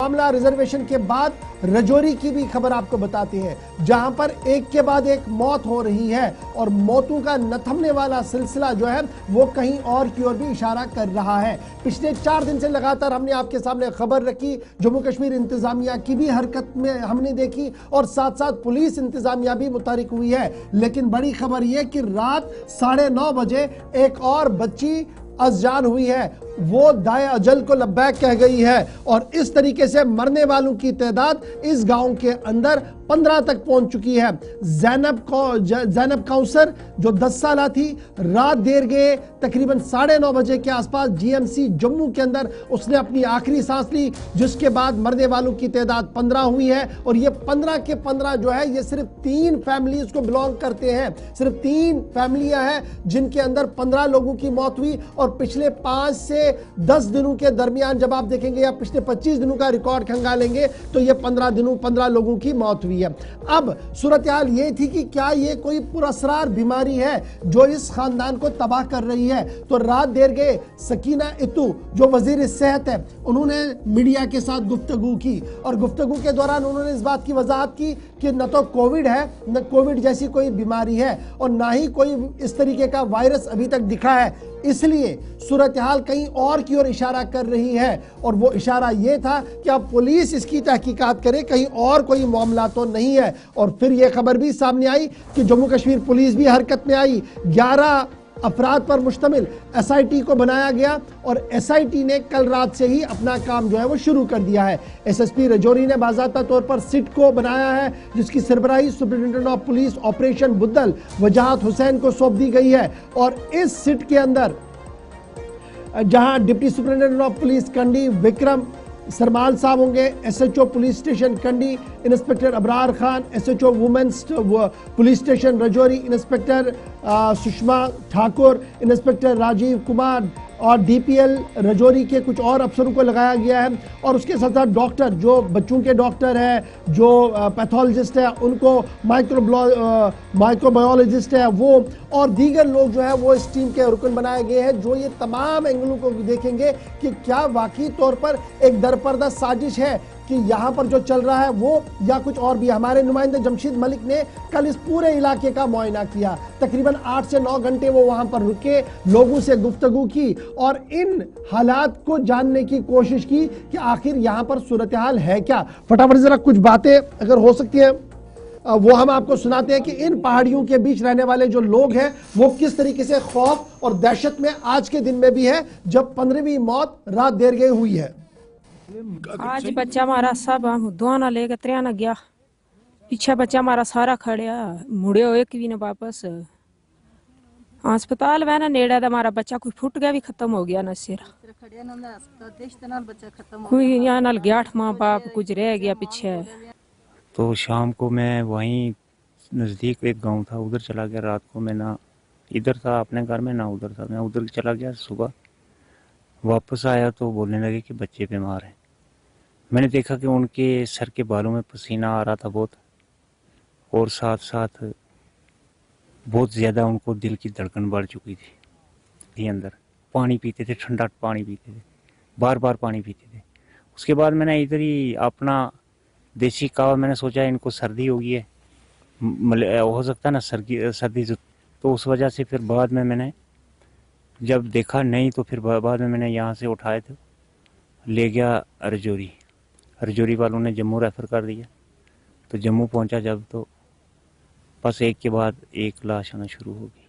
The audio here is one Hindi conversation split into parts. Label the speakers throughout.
Speaker 1: मामला रिजर्वेशन के बाद रजौरी की भी खबर आपको बताते हैं, जहां पर एक के बाद एक मौत हो रही है और मौतों का न थमने वाला सिलसिला जो है वो कहीं और की ओर भी इशारा कर रहा है। पिछले 4 दिन से लगातार हमने आपके सामने खबर रखी, जम्मू कश्मीर इंतजामिया की भी हरकत में हमने देखी और साथ साथ पुलिस इंतजामिया भी मुतहरिक हुई है। लेकिन बड़ी खबर यह कि रात 9:30 बजे एक और बच्ची अज़जान हुई है, वो दाए अजल को लब्बैक कह गई है और इस तरीके से मरने वालों की तादाद इस गांव के अंदर 15 तक पहुंच चुकी है। ज़ैनब कौसर जो 10 साल थी, रात देर गए तकरीबन 9:30 बजे के आसपास जीएमसी जम्मू के अंदर उसने अपनी आखिरी सांस ली, जिसके बाद मरने वालों की तादाद 15 हुई है और ये 15 के 15 जो है ये सिर्फ 3 फैमिलीज को बिलोंग करते हैं। सिर्फ 3 फैमिलियां हैं जिनके अंदर 15 लोगों की मौत हुई और पिछले 5 से 10 दिनों के दरमियान जब आप देखेंगे या पिछले 25 दिनों का रिकॉर्ड खंगालेंगे तो ये 15 लोगों की मौत हुई है। अब सूरत हाल ये थी कि क्या ये कोई पुरअसरार बीमारी है जो इस खानदान को तबाह कर रही है। तो रात देर गए सकीना इतू जो वजीर सेहत है, उन्होंने मीडिया के साथ गुफ्तगू की और गुफ्तगू के दौरान उन्होंने इस बात की वजाहत की कि न तो कोविड है, न कोविड जैसी कोई बीमारी है और ना ही कोई इस तरीके का वायरस अभी तक दिखा है, इसलिए सूरत हाल कहीं और की ओर इशारा कर रही है और वो इशारा ये था कि अब पुलिस इसकी तहकीकात करे, कहीं और कोई मामला तो नहीं है। और फिर ये खबर भी सामने आई कि जम्मू कश्मीर पुलिस भी हरकत में आई। 11 अफराद पर मुश्तमिल एसआईटी को बनाया गया और एसआईटी ने कल रात से ही अपना काम जो है वो शुरू कर दिया है। एसएसपी रजौरी ने बाज़ाब्ता तौर पर सिट को बनाया है, जिसकी सरबराही superintendent of police operation Budhal वजाहत हुसैन को सौंप दी गई है। और इस सिट के अंदर जहां deputy superintendent of police Kandi Vikram Sarmal साहब होंगे, SHO police station Kandi inspector Abrar Khan, SHO women's police station Rajouri inspector Sushma Thakur, inspector Rajeev Kumar और डीपीएल रजौरी के कुछ और अफसरों को लगाया गया है। और उसके साथ साथ डॉक्टर जो बच्चों के डॉक्टर हैं, जो पैथोलॉजिस्ट है उनको, माइक्रोबायोलॉजिस्ट है वो और दीगर लोग जो है वो इस टीम के रुकन बनाए गए हैं, जो ये तमाम एंगलों को देखेंगे कि क्या वाकई तौर पर एक दरपर्दा साजिश है कि यहाँ पर जो चल रहा है वो या कुछ और भी। हमारे नुमाइंदे जमशीद मलिक ने कल इस पूरे इलाके का मुआयना किया, तकरीबन 8 से 9 घंटे वो वहाँ पर रुके, लोगों से गुफ्तगू की और इन हालात को जानने की कोशिश की कि आखिर यहाँ पर सूरत हाल है क्या। फटाफट जरा कुछ बातें अगर हो सकती है वो हम आपको सुनाते हैं कि इन पहाड़ियों के बीच रहने वाले जो लोग हैं वो किस तरीके से खौफ और दहशत में आज के दिन में भी है, जब 15वीं मौत रात देर गई हुई है।
Speaker 2: आज बच्चा हमारा सब दुआना लेकर त्रियाना गया, पीछे बच्चा हमारा सारा खड़िया मुड़े एक भी न वापस अस्पताल वह ना नेड़ा था, हमारा बच्चा कोई फुट गया भी खत्म हो गया ना सिर, कोई यहाँ नाल गया माँ बाप कुछ रह गया पीछे।
Speaker 3: तो शाम को मैं वहीं नज़दीक एक गांव था उधर चला गया, रात को मैं ना इधर था अपने घर में ना उधर था, मैं उधर चला गया। सुबह वापस आया तो बोलने लगे कि बच्चे बीमार हैं। मैंने देखा कि उनके सर के बालों में पसीना आ रहा था बहुत, और साथ साथ बहुत ज़्यादा उनको दिल की धड़कन बढ़ चुकी थी अंदर। पानी पीते थे, ठंडा पानी पीते थे, बार बार पानी पीते थे। उसके बाद मैंने इधर ही अपना देसी कावा, मैंने सोचा इनको सर्दी होगी है, हो सकता है ना सर्दी, तो उस वजह से फिर बाद में मैंने जब देखा नहीं तो फिर बाद में मैंने यहाँ से उठाए थे, ले गया रजौरी वालों ने जम्मू रेफ़र कर दिया। तो जम्मू पहुँचा जब तो बस एक के बाद एक लाश आना शुरू हो गई।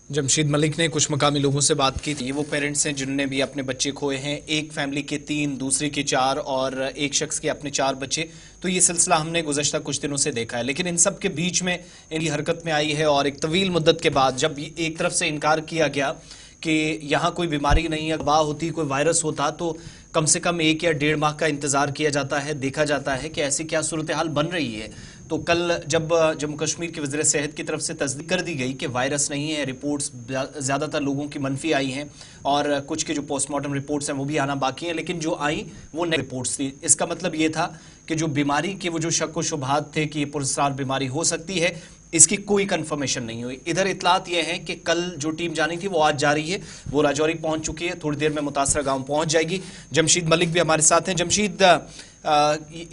Speaker 4: जमशीद मलिक ने कुछ मकामी लोगों से बात की थी। वो पेरेंट्स हैं जिन्होंने भी अपने बच्चे खोए हैं, एक फैमिली के 3, दूसरी के 4 और एक शख्स के अपने 4 बच्चे। तो ये सिलसिला हमने गुज़श्ता कुछ दिनों से देखा है, लेकिन इन सब के बीच में इनकी हरकत में आई है और एक तवील मुद्दत के बाद जब एक तरफ से इनकार किया गया कि यहाँ कोई बीमारी नहीं है, वबा होती, कोई वायरस होता तो कम से कम 1 या 1.5 माह का इंतज़ार किया जाता है, देखा जाता है कि ऐसी क्या सूरत हाल बन रही है। तो कल जब जम्मू कश्मीर के वज़ीर सेहत की तरफ से तस्दीक कर दी गई कि वायरस नहीं है, रिपोर्ट्स ज़्यादातर लोगों की मनफी आई हैं और कुछ के जो पोस्टमार्टम रिपोर्ट्स हैं वो भी आना बाकी हैं, लेकिन जो आई वो नई रिपोर्ट्स थी। इसका मतलब ये था कि जो बीमारी के वो जो शक व शुबहात थे कि ये पुरस्कार बीमारी हो सकती है, इसकी कोई कंफर्मेशन नहीं हुई। इधर इतलात यह है कि कल जो टीम जानी थी वो आज जा रही है, वो राजौरी पहुंच चुकी है, थोड़ी देर में मुतासरा गांव पहुंच जाएगी। जमशीद मलिक भी हमारे साथ हैं। जमशीद,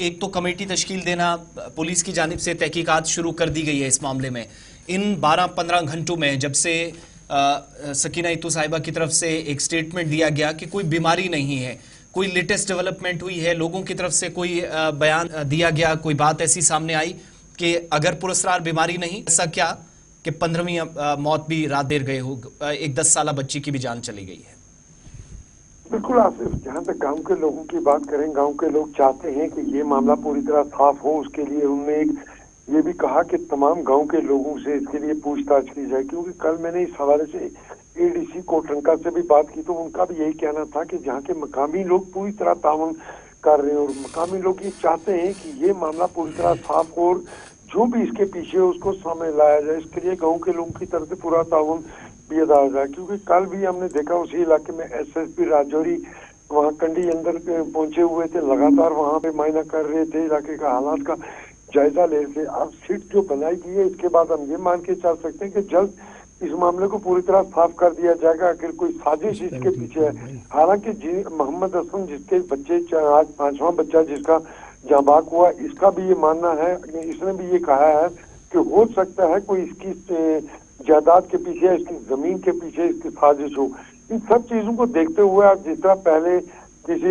Speaker 4: एक तो कमेटी तश्कील देना, पुलिस की जानिब से तहकीकात शुरू कर दी गई है इस मामले में। इन 12-15 घंटों में जब से सकीना इतू साहिबा की तरफ से एक स्टेटमेंट दिया गया कि कोई बीमारी नहीं है, कोई लेटेस्ट डेवलपमेंट हुई है, लोगों की तरफ से कोई बयान दिया गया, कोई बात ऐसी सामने आई कि अगर पुरस्कार बीमारी नहीं, ऐसा क्या कि 15वीं मौत भी रात देर गए हो, एक 10 साला बच्ची की भी जान चली गई है?
Speaker 5: बिल्कुल आसिफ, जहाँ तक गांव के लोगों की बात करें, गांव के लोग चाहते हैं कि ये मामला पूरी तरह साफ हो। उसके लिए उन्होंने ये भी कहा कि तमाम गांव के लोगों से इसके लिए पूछताछ की जाए, क्योंकि कल मैंने इस हवाले से एडीसी कोटरंका से भी बात की तो उनका भी यही कहना था कि जहाँ के मकामी लोग पूरी तरह ताउन कर रहे हैं और मकामी लोग ये चाहते हैं कि ये मामला पूरी तरह साफ हो और जो भी इसके पीछे है उसको सामने लाया जाए। इसके लिए गांव के लोगों की तरफ से पूरा ताउन भी अदा जाए, क्योंकि कल भी हमने देखा उसी इलाके में एसएसपी राजौरी वहाँ कंडी अंदर पहुंचे हुए थे, लगातार वहाँ पे मायना कर रहे थे, इलाके का हालात का जायजा ले रहे थे। अब सीट जो बनाई गई है इसके बाद हम ये मान के चल सकते हैं कि जल्द इस मामले को पूरी तरह साफ कर दिया जाएगा अगर कोई साजिश इसके पीछे है। हालांकि मोहम्मद असलम जिसके बच्चे आज 5वां बच्चा जिसका जाबाक हुआ, इसका भी ये मानना है, इसने भी ये कहा है कि हो सकता है कोई इसकी जायदाद के पीछे, इसकी जमीन के पीछे इसकी साजिश हो। इन सब चीजों को देखते हुए आप जिस तरह पहले किसी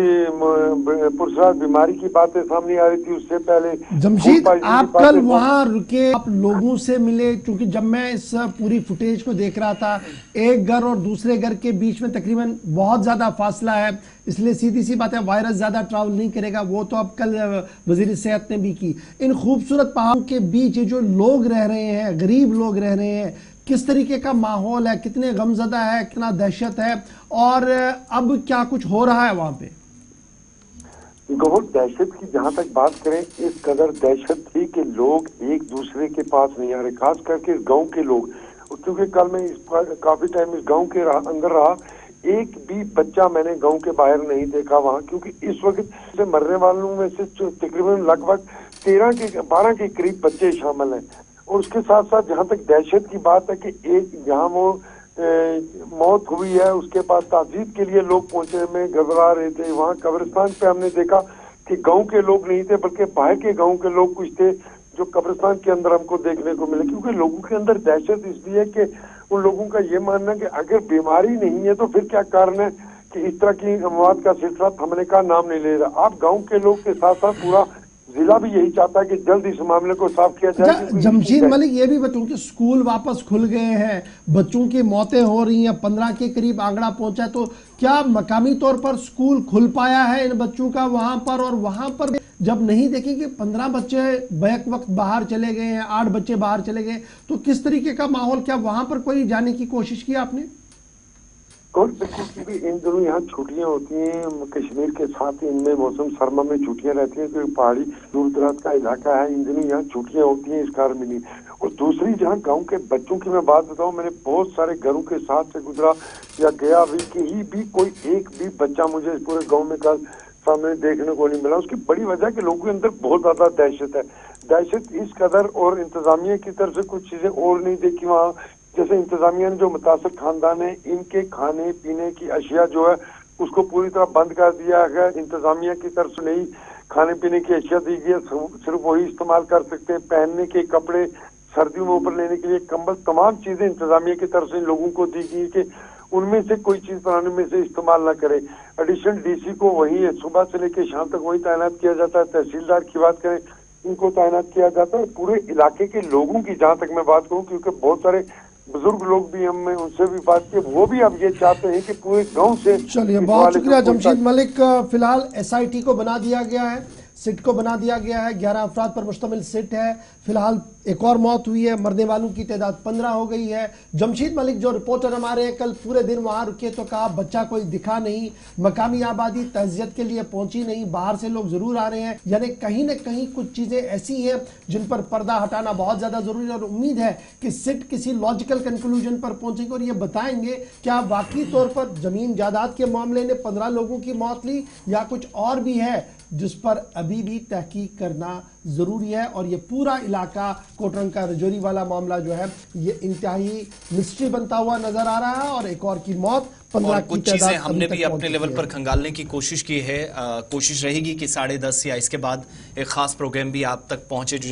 Speaker 5: पुरस्कार बीमारी की बातें सामने आ रही थी, उससे पहले
Speaker 1: जमशीद आप कल वहां रुके, आप लोगों से मिले, क्योंकि जब मैं इस पूरी फुटेज को देख रहा था, एक घर और दूसरे घर के बीच में तकरीबन बहुत ज्यादा फासला है, इसलिए सीधी सी बात है वायरस ज्यादा ट्रैवल नहीं करेगा। वो तो अब कल वजीर सेहत ने भी की। इन खूबसूरत पहाड़ों के बीच ये जो लोग रह रहे हैं, गरीब लोग रह रहे हैं, किस तरीके का माहौल है, कितने गमजदा है, कितना दहशत है, और अब क्या कुछ हो रहा है वहां पे?
Speaker 5: बहुत दहशत की जहाँ तक बात करें, इस कदर दहशत थी कि लोग एक दूसरे के पास नहीं आ रहे, खास करके गांव के लोग। क्योंकि कल मैं काफी टाइम इस गांव के अंदर रहा, एक भी बच्चा मैंने गांव के बाहर नहीं देखा वहाँ, क्योंकि इस वक्त से मरने वालों में से तकरीबन लगभग 12 के करीब बच्चे शामिल हैं। और उसके साथ साथ जहाँ तक दहशत की बात है कि एक जहाँ वो मौत हुई है उसके बाद ताज़ीब के लिए लोग पहुंचे में घबरा रहे थे। वहाँ कब्रिस्तान पे हमने देखा कि गांव के लोग नहीं थे बल्कि बाहर के गांव के लोग कुछ थे जो कब्रिस्तान के अंदर हमको देखने को मिले, क्योंकि लोगों के अंदर दहशत इसलिए कि उन लोगों का ये मानना कि अगर बीमारी नहीं है तो फिर क्या कारण है कि इस तरह की अमवात का सिलसिला थमने का नाम नहीं ले रहा। आप गाँव के लोग के साथ साथ पूरा जिला भी यही चाहता है कि जल्द इस मामले को साफ किया जाए।
Speaker 1: जमशीद मलिक, ये भी बताऊं कि स्कूल वापस खुल गए हैं, बच्चों की मौतें हो रही हैं, 15 के करीब आंकड़ा पहुंचा है, तो क्या मकामी तौर पर स्कूल खुल पाया है इन बच्चों का वहां पर? और वहां पर जब नहीं देखेंगे 15 बच्चे बैक वक्त बाहर चले गए हैं, 8 बच्चे बाहर चले गए, तो किस तरीके का माहौल, क्या वहां पर कोई जाने की कोशिश की आपने?
Speaker 5: और क्योंकि इन दिनों यहाँ छुट्टियां होती हैं, कश्मीर के साथ इनमें मौसम सरमा में छुट्टियां रहती हैं, तो पहाड़ी दूर दराज का इलाका है, इन दिनों यहाँ छुट्टियां होती हैं, इस कारण में नहीं। और दूसरी जहाँ गांव के बच्चों की मैं बात बताऊं, मैंने बहुत सारे घरों के साथ से गुजरा या गया भी, कहीं भी कोई एक भी बच्चा मुझे पूरे गाँव में कल सामने देखने को नहीं मिला। उसकी बड़ी वजह कि लोगों के अंदर बहुत ज्यादा दहशत है। दहशत इस कदर, और इंतजामिया की तरफ से कुछ चीजें और नहीं देखी वहाँ, जैसे इंतजामिया ने जो मुतासर खानदान है इनके खाने पीने की अशिया जो है उसको पूरी तरह बंद कर दिया है। इंतजामिया की तरफ से नई खाने पीने की अशिया दी गई है, सिर्फ वही इस्तेमाल कर सकते हैं। पहनने के कपड़े, सर्दियों में ऊपर लेने के लिए कंबल, तमाम चीजें इंतजामिया की तरफ से लोगों को दी गई कि उनमें से कोई चीज बनाने में से इस्तेमाल न करे। एडिशनल डीसी को वही सुबह से लेकर शाम तक वही तैनात किया जाता है। तहसीलदार की बात करें, इनको तैनात किया जाता है। पूरे इलाके के लोगों की जहाँ तक मैं बात करूँ, क्योंकि बहुत सारे बुजुर्ग लोग भी हमने उनसे भी बात की, वो भी अब ये चाहते हैं कि पूरे गांव से।
Speaker 1: चलिए, बहुत शुक्रिया जमशीद मलिक। फिलहाल SIT को बना दिया गया है, सिट को बना दिया गया है, 11 अफराद पर मुश्तमिल सिट है। फिलहाल एक और मौत हुई है, मरने वालों की तादाद 15 हो गई है। जमशीद मलिक जो रिपोर्टर हमारे हैं, कल पूरे दिन वहां रुके तो कहा बच्चा कोई दिखा नहीं, मकामी आबादी तज़ियत के लिए पहुंची नहीं, बाहर से लोग जरूर आ रहे हैं, यानी कहीं ना कहीं कुछ चीजें ऐसी हैं जिन पर पर्दा हटाना बहुत ज्यादा जरूरी है। और उम्मीद है कि सिट किसी लॉजिकल कंक्लूजन पर पहुंचेंगे और ये बताएंगे क्या वाकई तौर पर जमीन जायदाद के मामले ने 15 लोगों की मौत ली या कुछ और भी है। जिस पर अभी भी तहकीक करना जरूरी है। और ये पूरा इलाका कोटरंका रजौरी वाला मामला जो है ये इंतहाई मिस्ट्री बनता हुआ नजर आ रहा है। और एक और की मौत, 15
Speaker 4: और
Speaker 1: की
Speaker 4: कुछ चीजें
Speaker 1: तादाद
Speaker 4: हमने
Speaker 1: अभी
Speaker 4: भी
Speaker 1: तक
Speaker 4: अपने
Speaker 1: पहुंच
Speaker 4: लेवल
Speaker 1: चुकी
Speaker 4: पर
Speaker 1: है।
Speaker 4: खंगालने की कोशिश की है। कोशिश रहेगी कि 10:30 या इसके बाद एक खास प्रोग्राम भी आप तक पहुंचे जो